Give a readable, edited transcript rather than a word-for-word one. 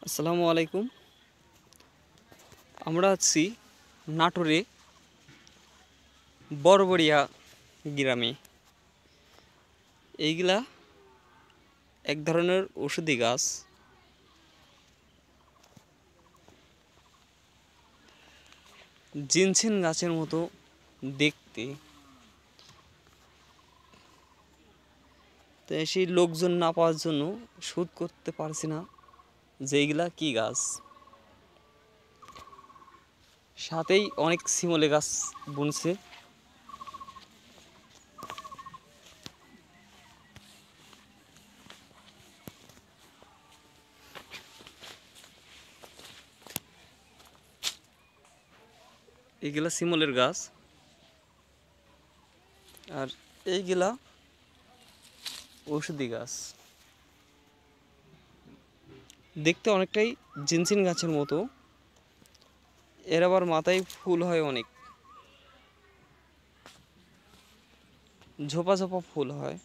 আসসালামু আলাইকুম। আমরা আছি নাটোরে বড়বড়িয়া গ্রামে। এইগুলা এক ধরনের ঔষধি গাছ। জিনসেন গাছের মতো দেখতে। তাই সেই লোকজন না পাওয়ার জন্য শোধ করতে পারছি না যে এইগুলা কী গাছ। সাথেই অনেক শিমলে গাছ বুনছে। এইগুলা শিমলের গাছ আর এইগুলা ঔষধি গাছ। দেখতে অনেকটাই জিনসেন গাছের মতো। এর আবার মাথায় ফুল হয় অনেক, ঝোপা ঝোপা ফুল হয়।